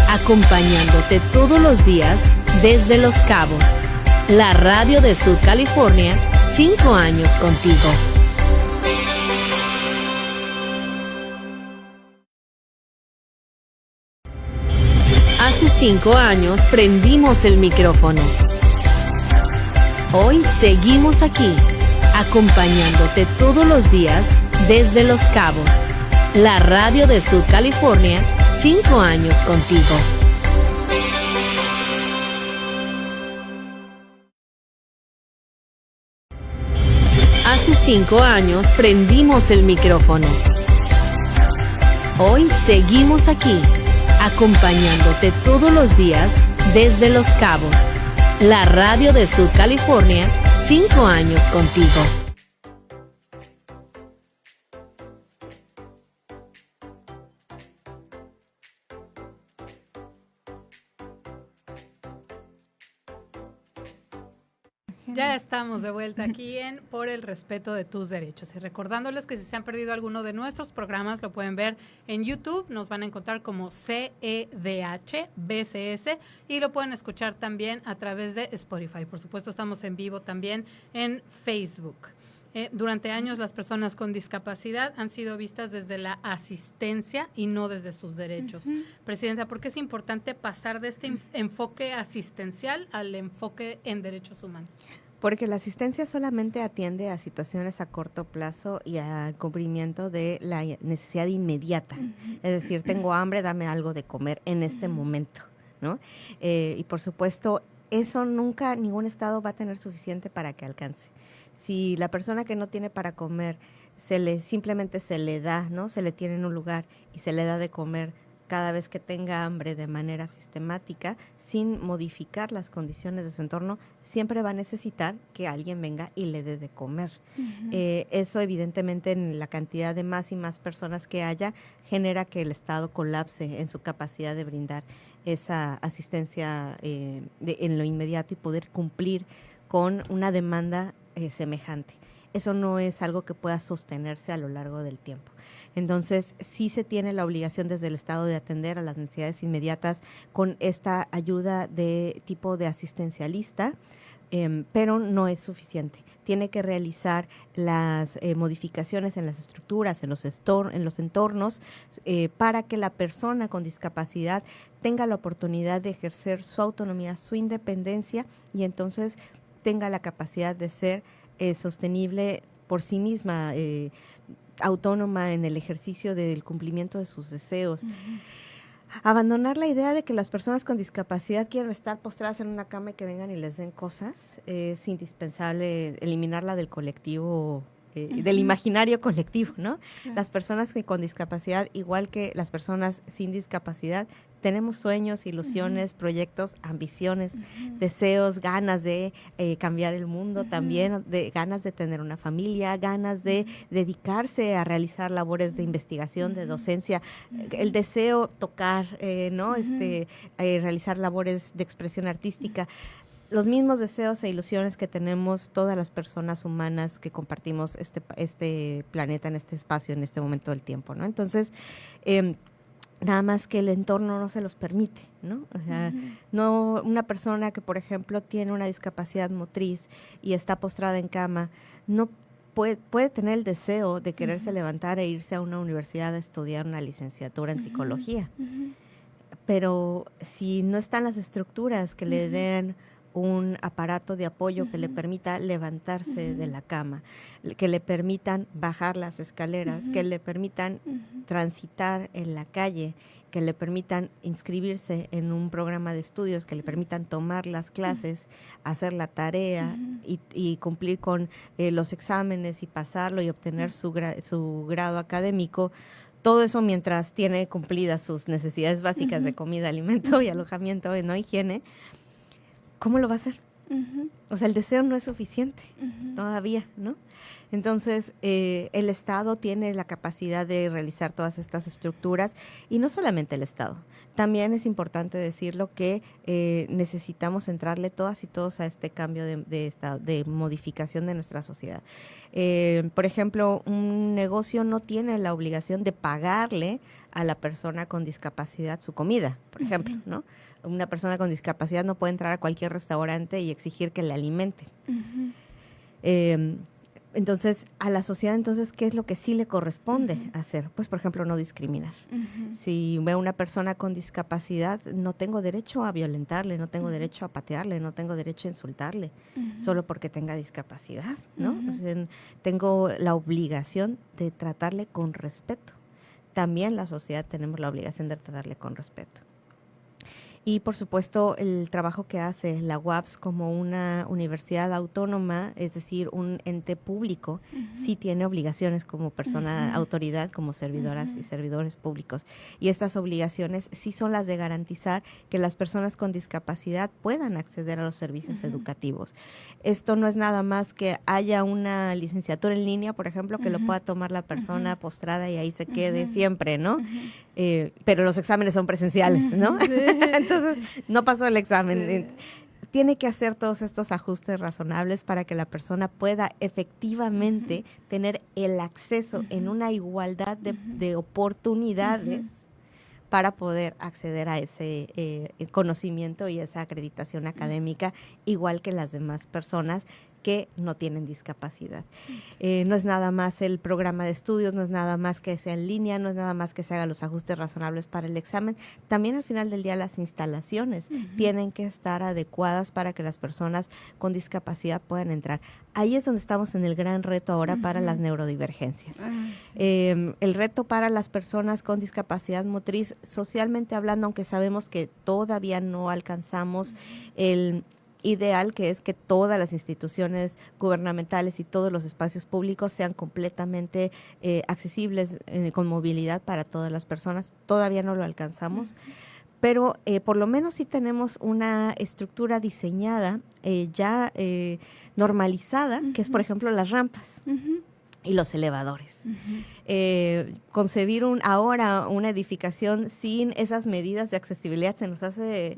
acompañándote todos los días desde Los Cabos. La radio de Sud California, 5 años contigo. Hace 5 años prendimos el micrófono. Hoy seguimos aquí, acompañándote todos los días desde Los Cabos. La radio de Sud California, 5 años contigo. Hace 5 años prendimos el micrófono. Hoy seguimos aquí, acompañándote todos los días desde Los Cabos. La radio de Sud California, 5 años contigo. Ya estamos de vuelta aquí en Por el Respeto de Tus Derechos. Y recordándoles que si se han perdido alguno de nuestros programas, lo pueden ver en YouTube. Nos van a encontrar como CEDH BCS y lo pueden escuchar también a través de Spotify. Por supuesto, estamos en vivo también en Facebook. Durante años las personas con discapacidad han sido vistas desde la asistencia y no desde sus derechos. Presidenta, ¿por qué es importante pasar de este enfoque asistencial al enfoque en derechos humanos? Porque la asistencia solamente atiende a situaciones a corto plazo y al cubrimiento de la necesidad inmediata. Es decir, tengo hambre, dame algo de comer en este momento, ¿no? Y por supuesto, eso nunca ningún estado va a tener suficiente para que alcance. Si la persona que no tiene para comer simplemente se le da, ¿no? Se le tiene en un lugar y se le da de comer cada vez que tenga hambre de manera sistemática, sin modificar las condiciones de su entorno, siempre va a necesitar que alguien venga y le dé de comer. Eso evidentemente en la cantidad de más y más personas que haya, genera que el Estado colapse en su capacidad de brindar esa asistencia en lo inmediato y poder cumplir con una demanda semejante. Eso no es algo que pueda sostenerse a lo largo del tiempo. Entonces, sí se tiene la obligación desde el Estado de atender a las necesidades inmediatas con esta ayuda de tipo de asistencialista, pero no es suficiente. Tiene que realizar las modificaciones en las estructuras, en los entornos, para que la persona con discapacidad tenga la oportunidad de ejercer su autonomía, su independencia y entonces tenga la capacidad de ser sostenible por sí misma, autónoma en el ejercicio del cumplimiento de sus deseos. Abandonar la idea de que las personas con discapacidad quieren estar postradas en una cama y que vengan y les den cosas, es indispensable eliminarla del colectivo, del imaginario colectivo, ¿no? Las personas con discapacidad, igual que las personas sin discapacidad, tenemos sueños, ilusiones, proyectos, ambiciones, deseos, ganas de cambiar el mundo también, ganas de tener una familia, ganas de dedicarse a realizar labores de investigación, de docencia, el deseo tocar, ¿no? Realizar labores de expresión artística. Los mismos deseos e ilusiones que tenemos todas las personas humanas que compartimos este planeta, en este espacio, en este momento del tiempo, ¿no? Entonces, nada más que el entorno no se los permite, ¿no? O sea, no una persona que, por ejemplo, tiene una discapacidad motriz y está postrada en cama, no puede tener el deseo de quererse levantar e irse a una universidad a estudiar una licenciatura en psicología. Pero si no están las estructuras que le den un aparato de apoyo que le permita levantarse de la cama, que le permitan bajar las escaleras, que le permitan transitar en la calle, que le permitan inscribirse en un programa de estudios, que le permitan tomar las clases, hacer la tarea y cumplir con los exámenes y pasarlo y obtener su grado académico. Todo eso mientras tiene cumplidas sus necesidades básicas de comida, alimento y alojamiento, ¿no? Higiene. ¿Cómo lo va a hacer? O sea, el deseo no es suficiente todavía, ¿no? Entonces, el Estado tiene la capacidad de realizar todas estas estructuras y no solamente el Estado. También es importante decirlo que necesitamos entrarle todas y todos a este cambio de modificación de nuestra sociedad. Por ejemplo, un negocio no tiene la obligación de pagarle a la persona con discapacidad su comida, por ejemplo, ¿no? Una persona con discapacidad no puede entrar a cualquier restaurante y exigir que le alimenten. Entonces, a la sociedad, ¿qué es lo que sí le corresponde hacer? Pues, por ejemplo, no discriminar. Si veo a una persona con discapacidad, no tengo derecho a violentarle, no tengo derecho a patearle, no tengo derecho a insultarle, solo porque tenga discapacidad, ¿no? O sea, tengo la obligación de tratarle con respeto. También la sociedad tenemos la obligación de tratarle con respeto. Y, por supuesto, el trabajo que hace la UAPS como una universidad autónoma, es decir, un ente público, sí tiene obligaciones como persona autoridad, como servidoras y servidores públicos. Y estas obligaciones sí son las de garantizar que las personas con discapacidad puedan acceder a los servicios educativos. Esto no es nada más que haya una licenciatura en línea, por ejemplo, que lo pueda tomar la persona postrada y ahí se quede siempre, ¿no? Pero los exámenes son presenciales, ¿no? Entonces, no pasó el examen. Tiene que hacer todos estos ajustes razonables para que la persona pueda efectivamente tener el acceso en una igualdad de oportunidades para poder acceder a ese conocimiento y esa acreditación académica, igual que las demás personas que no tienen discapacidad. No es nada más el programa de estudios, no es nada más que sea en línea, no es nada más que se hagan los ajustes razonables para el examen. También al final del día las instalaciones tienen que estar adecuadas para que las personas con discapacidad puedan entrar. Ahí es donde estamos en el gran reto ahora para las neurodivergencias. El reto para las personas con discapacidad motriz, socialmente hablando, aunque sabemos que todavía no alcanzamos el ideal, que es que todas las instituciones gubernamentales y todos los espacios públicos sean completamente accesibles con movilidad para todas las personas. Todavía no lo alcanzamos, pero por lo menos sí tenemos una estructura diseñada, ya normalizada, que es, por ejemplo, las rampas. Y los elevadores. Concebir ahora una edificación sin esas medidas de accesibilidad se nos hace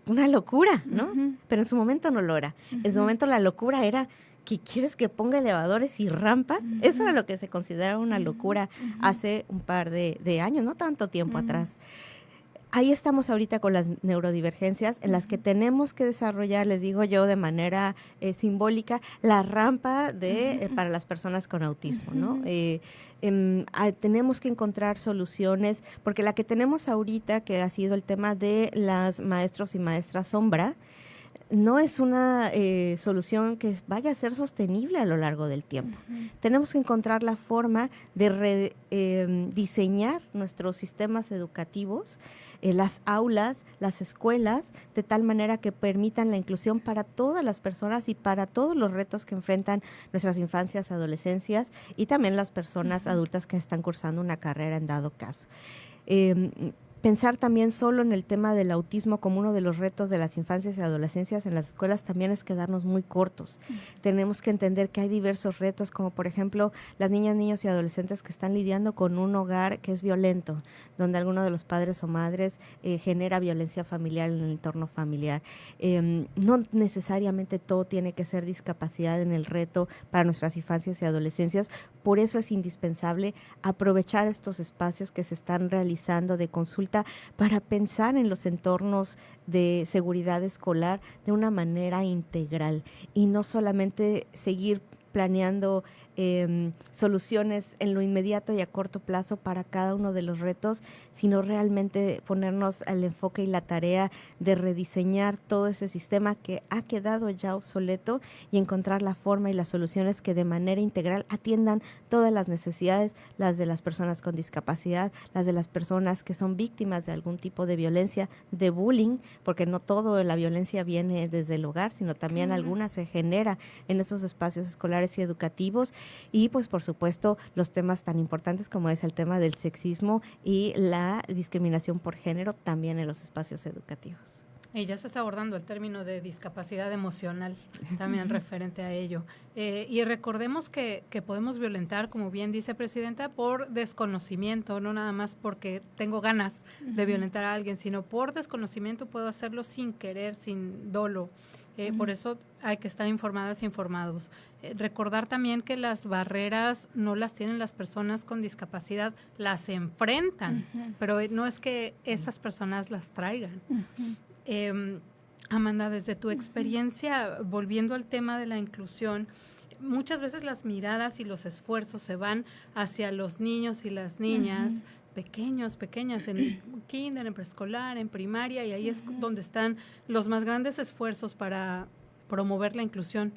una locura, ¿no? Pero en su momento no lo era. En su momento la locura era que quieres que ponga elevadores y rampas. Eso era lo que se consideraba una locura hace un par de años, no tanto tiempo atrás. Ahí estamos ahorita con las neurodivergencias en las que tenemos que desarrollar, les digo yo, de manera simbólica, la rampa para las personas con autismo, ¿no? Tenemos que encontrar soluciones, porque la que tenemos ahorita, que ha sido el tema de las maestros y maestras sombra, no es una solución que vaya a ser sostenible a lo largo del tiempo. Tenemos que encontrar la forma de diseñar nuestros sistemas educativos, las aulas, las escuelas, de tal manera que permitan la inclusión para todas las personas y para todos los retos que enfrentan nuestras infancias, adolescencias y también las personas adultas que están cursando una carrera en dado caso. Pensar también solo en el tema del autismo como uno de los retos de las infancias y adolescencias en las escuelas también es quedarnos muy cortos. Tenemos que entender que hay diversos retos, como por ejemplo las niñas, niños y adolescentes que están lidiando con un hogar que es violento, donde alguno de los padres o madres genera violencia familiar en el entorno familiar. No necesariamente todo tiene que ser discapacidad en el reto para nuestras infancias y adolescencias. Por eso es indispensable aprovechar estos espacios que se están realizando de consulta para pensar en los entornos de seguridad escolar de una manera integral y no solamente seguir planeando soluciones en lo inmediato y a corto plazo para cada uno de los retos, sino realmente ponernos al enfoque y la tarea de rediseñar todo ese sistema que ha quedado ya obsoleto y encontrar la forma y las soluciones que de manera integral atiendan todas las necesidades, las de las personas con discapacidad, las de las personas que son víctimas de algún tipo de violencia, de bullying, porque no todo la violencia viene desde el hogar, sino también alguna se genera en esos espacios escolares y educativos. Y pues por supuesto los temas tan importantes como es el tema del sexismo y la discriminación por género también en los espacios educativos. Y ya se está abordando el término de discapacidad emocional, también referente a ello. Y recordemos que podemos violentar, como bien dice Presidenta, por desconocimiento, no nada más porque tengo ganas de violentar a alguien, sino por desconocimiento puedo hacerlo sin querer, sin dolo. Por eso hay que estar informadas y informados. Recordar también que las barreras no las tienen las personas con discapacidad, las enfrentan, pero no es que esas personas las traigan. Amanda, desde tu experiencia, volviendo al tema de la inclusión, muchas veces las miradas y los esfuerzos se van hacia los niños y las niñas, pequeñas, en kinder, en preescolar, en primaria, y ahí es donde están los más grandes esfuerzos para promover la inclusión.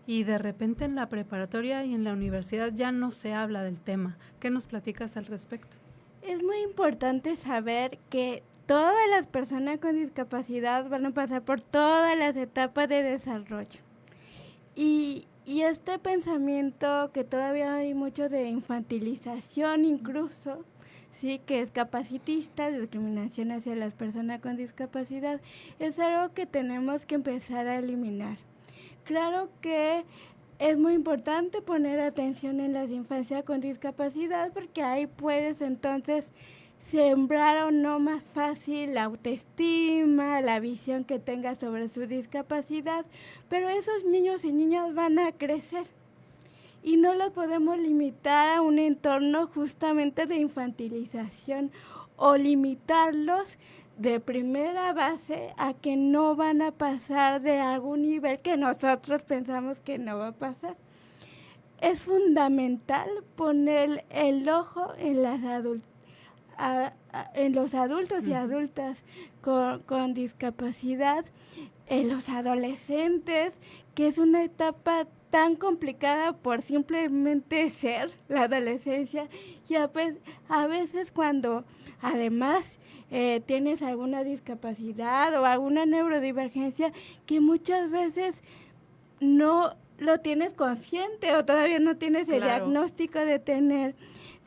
Y de repente en la preparatoria y en la universidad ya no se habla del tema. ¿Qué nos platicas al respecto? Es muy importante saber que todas las personas con discapacidad van a pasar por todas las etapas de desarrollo. Y este pensamiento que todavía hay mucho de infantilización incluso, sí, que es capacitista, discriminación hacia las personas con discapacidad, es algo que tenemos que empezar a eliminar. Claro que es muy importante poner atención en las infancias con discapacidad porque ahí puedes entonces sembrar o no más fácil la autoestima, la visión que tengas sobre su discapacidad, pero esos niños y niñas van a crecer. Y no los podemos limitar a un entorno justamente de infantilización o limitarlos de primera base a que no van a pasar de algún nivel que nosotros pensamos que no va a pasar. Es fundamental poner el ojo en los adultos y adultas con discapacidad, en los adolescentes, que es una etapa tan complicada por simplemente ser la adolescencia, y a veces cuando además tienes alguna discapacidad o alguna neurodivergencia que muchas veces no lo tienes consciente o todavía no tienes el diagnóstico de tener.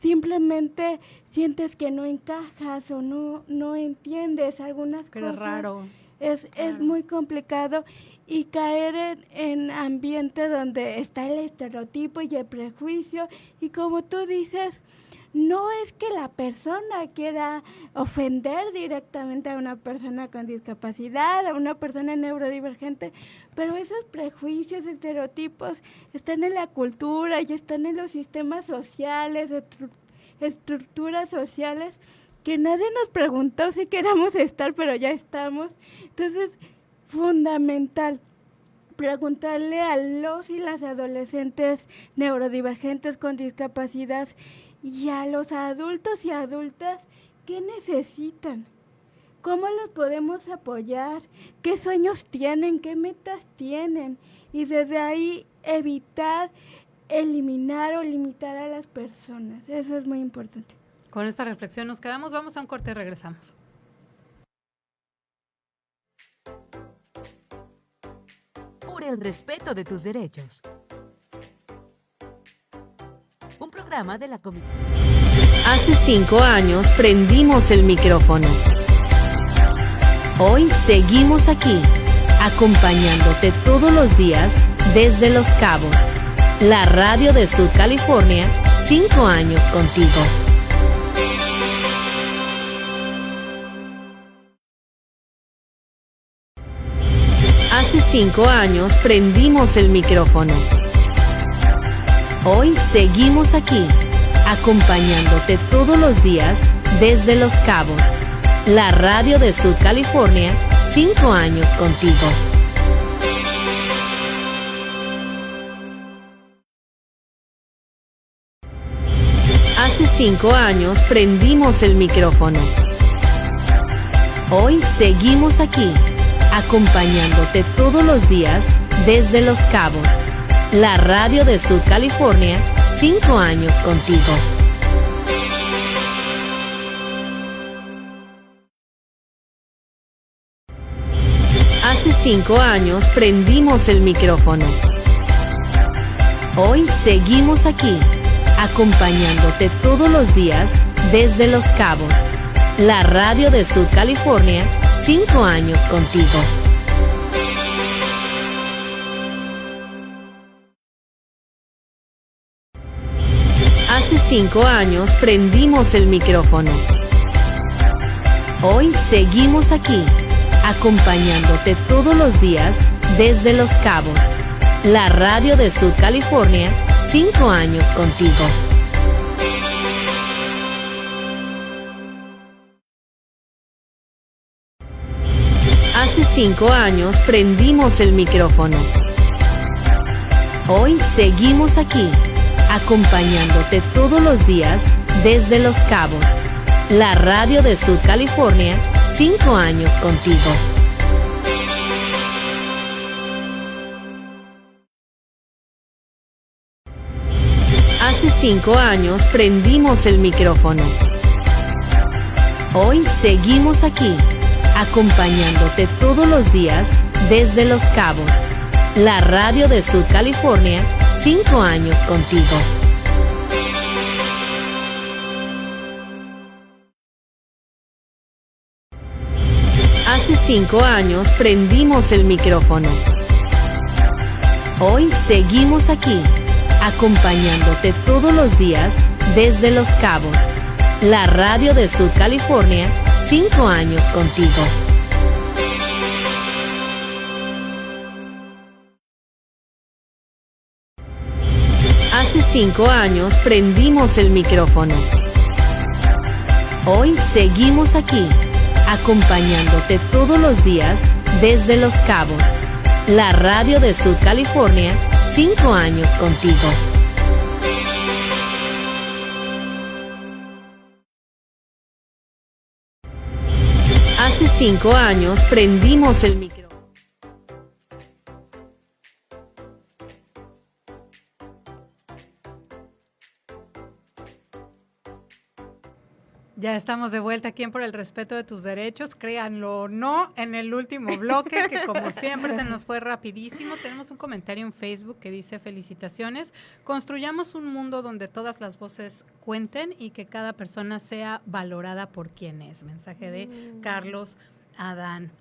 Simplemente sientes que no encajas o no entiendes algunas cosas. Raro. Es muy complicado, y caer en ambiente donde está el estereotipo y el prejuicio, y como tú dices, no es que la persona quiera ofender directamente a una persona con discapacidad, a una persona neurodivergente, pero esos prejuicios, estereotipos están en la cultura y están en los sistemas sociales, estructuras sociales, que nadie nos preguntó si queramos estar, pero ya estamos. Entonces, fundamental preguntarle a los y las adolescentes neurodivergentes con discapacidad y a los adultos y adultas qué necesitan, cómo los podemos apoyar, qué sueños tienen, qué metas tienen, y desde ahí evitar, eliminar o limitar a las personas. Eso es muy importante. Con esta reflexión nos quedamos, vamos a un corte y regresamos. Por el respeto de tus derechos. Un programa de la Comisión. Hace 5 años prendimos el micrófono. Hoy seguimos aquí, acompañándote todos los días desde Los Cabos. La radio de Sud California, 5 años contigo. Hace 5 años prendimos el micrófono. Hoy seguimos aquí, acompañándote todos los días desde Los Cabos. La radio de Sud California, 5 años contigo. Hace 5 años prendimos el micrófono. Hoy seguimos aquí, acompañándote todos los días desde Los Cabos. La radio de Sud California, 5 años contigo. Hace 5 años prendimos el micrófono. Hoy seguimos aquí, acompañándote todos los días desde Los Cabos. La radio de Sud California, 5 años contigo. Hace 5 años prendimos el micrófono. Hoy seguimos aquí, acompañándote todos los días desde Los Cabos. La radio de Sud California, 5 años contigo. Hace 5 años prendimos el micrófono. Hoy seguimos aquí, acompañándote todos los días desde Los Cabos. La radio de Sud California, 5 años contigo. Hace 5 años prendimos el micrófono. Hoy seguimos aquí, acompañándote todos los días desde Los Cabos. La radio de Sud California, 5 años contigo. Hace 5 años prendimos el micrófono. Hoy seguimos aquí, acompañándote todos los días desde Los Cabos. La radio de Sud California, 5 años contigo. Hace 5 años prendimos el micrófono. Hoy seguimos aquí, acompañándote todos los días desde Los Cabos. La radio de Sud California, 5 años contigo. Hace 5 años prendimos el micrófono. Ya estamos de vuelta aquí en Por el Respeto de Tus Derechos, créanlo o no, en el último bloque, que como siempre se nos fue rapidísimo. Tenemos un comentario en Facebook que dice: felicitaciones, construyamos un mundo donde todas las voces cuenten y que cada persona sea valorada por quien es. Mensaje de Carlos Adán.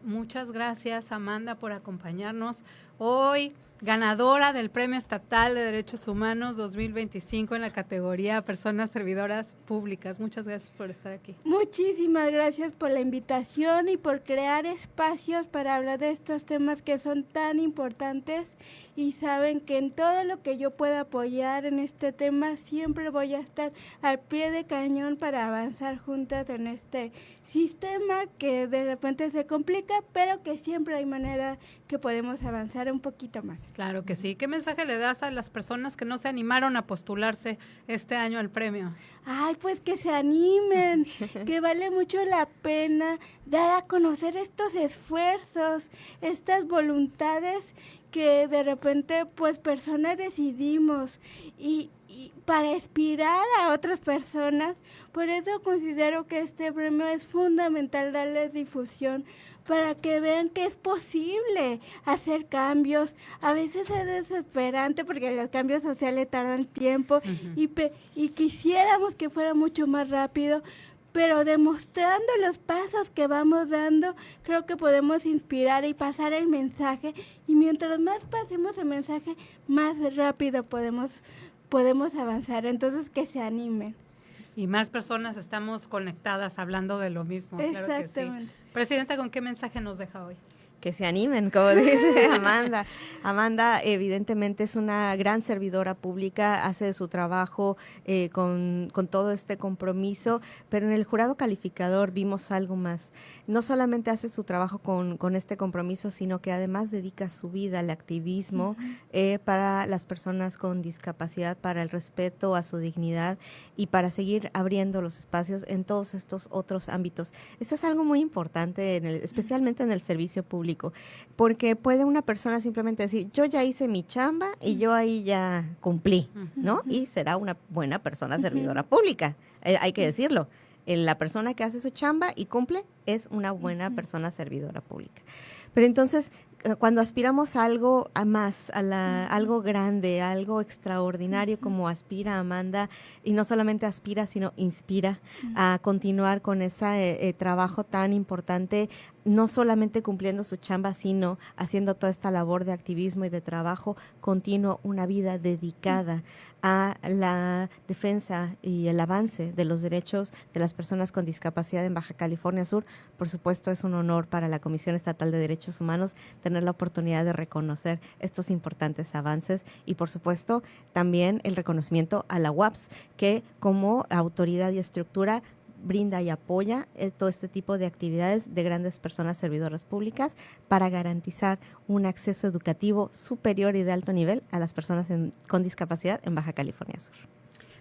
Muchas gracias, Amanda, por acompañarnos hoy. Ganadora del Premio Estatal de Derechos Humanos 2025 en la categoría Personas Servidoras Públicas. Muchas gracias por estar aquí. Muchísimas gracias por la invitación y por crear espacios para hablar de estos temas que son tan importantes, y saben que en todo lo que yo pueda apoyar en este tema siempre voy a estar al pie de cañón para avanzar juntas en este sistema que de repente se complica, pero que siempre hay manera que podemos avanzar un poquito más. Claro que sí. ¿Qué mensaje le das a las personas que no se animaron a postularse este año al premio? Ay, pues que se animen, que vale mucho la pena dar a conocer estos esfuerzos, estas voluntades que de repente pues personas decidimos y para inspirar a otras personas. Por eso considero que este premio es fundamental darles difusión para que vean que es posible hacer cambios. A veces es desesperante porque los cambios sociales tardan tiempo y quisiéramos que fuera mucho más rápido, pero demostrando los pasos que vamos dando, creo que podemos inspirar y pasar el mensaje, y mientras más pasemos el mensaje, más rápido podemos avanzar. Entonces, que se animen. Y más personas estamos conectadas hablando de lo mismo. Exactamente. Claro que sí. Presidenta, ¿con qué mensaje nos deja hoy? Que se animen, como dice Amanda. Amanda evidentemente es una gran servidora pública, hace su trabajo con todo este compromiso, pero en el jurado calificador vimos algo más. No solamente hace su trabajo con este compromiso, sino que además dedica su vida al activismo para las personas con discapacidad, para el respeto a su dignidad y para seguir abriendo los espacios en todos estos otros ámbitos. Eso es algo muy importante, especialmente en el servicio público. Porque puede una persona simplemente decir, yo ya hice mi chamba y yo ahí ya cumplí, ¿no? Y será una buena persona servidora pública, hay que decirlo. La persona que hace su chamba y cumple es una buena persona servidora pública. Pero entonces, cuando aspiramos a algo más, algo grande, algo extraordinario como aspira Amanda, y no solamente aspira, sino inspira a continuar con ese trabajo tan importante, no solamente cumpliendo su chamba, sino haciendo toda esta labor de activismo y de trabajo continuo, una vida dedicada a la defensa y el avance de los derechos de las personas con discapacidad en Baja California Sur. Por supuesto, es un honor para la Comisión Estatal de Derechos Humanos tener la oportunidad de reconocer estos importantes avances y, por supuesto, también el reconocimiento a la UAPS, que como autoridad y estructura brinda y apoya todo este tipo de actividades de grandes personas servidoras públicas para garantizar un acceso educativo superior y de alto nivel a las personas con discapacidad en Baja California Sur.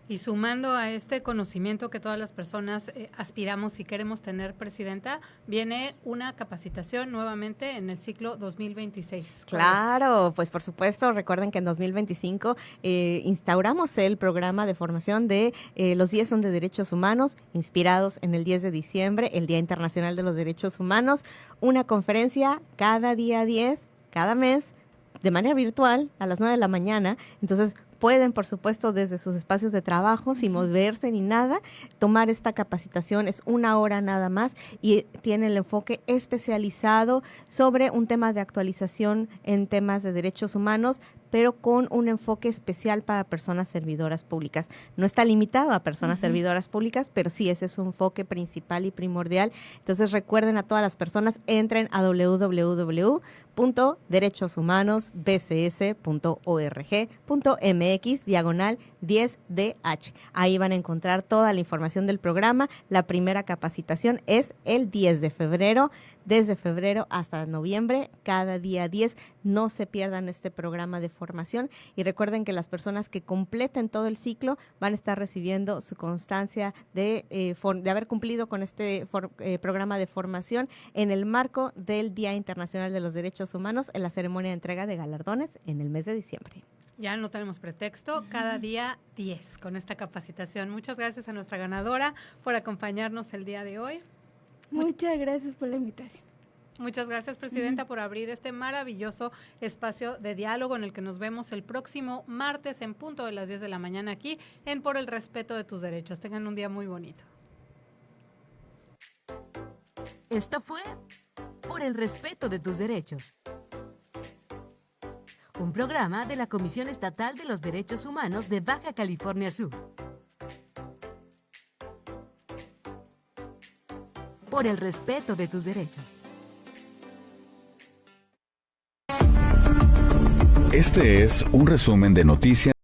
Y sumando a este conocimiento que todas las personas aspiramos y queremos tener, Presidenta, viene una capacitación nuevamente en el ciclo 2026. Claro, pues por supuesto, recuerden que en 2025 instauramos el programa de formación de los 10 son de derechos humanos, inspirados en el 10 de diciembre, el Día Internacional de los Derechos Humanos, una conferencia cada día 10, cada mes, de manera virtual, a las 9 de la mañana. Entonces, pueden, por supuesto, desde sus espacios de trabajo, sin moverse ni nada, tomar esta capacitación. Es 1 hora nada más y tiene el enfoque especializado sobre un tema de actualización en temas de derechos humanos, pero con un enfoque especial para personas servidoras públicas. No está limitado a personas servidoras públicas, pero sí, ese es su enfoque principal y primordial. Entonces, recuerden a todas las personas, entren a www.sud.mx www.derechoshumanosbcs.org.mx/10DH. Ahí van a encontrar toda la información del programa. La primera capacitación es el 10 de febrero. Desde febrero hasta noviembre, cada día 10, no se pierdan este programa de formación y recuerden que las personas que completen todo el ciclo van a estar recibiendo su constancia de haber cumplido con este programa de formación en el marco del Día Internacional de los Derechos Humanos en la ceremonia de entrega de galardones en el mes de diciembre. Ya no tenemos pretexto, cada día 10 con esta capacitación. Muchas gracias a nuestra ganadora por acompañarnos el día de hoy. Muchas gracias por la invitación. Muchas gracias, Presidenta, por abrir este maravilloso espacio de diálogo en el que nos vemos el próximo martes en punto de las 10 de la mañana aquí en Por el Respeto de Tus Derechos. Tengan un día muy bonito. Esto fue Por el Respeto de Tus Derechos, un programa de la Comisión Estatal de los Derechos Humanos de Baja California Sur. Por el respeto de tus derechos. Este es un resumen de noticias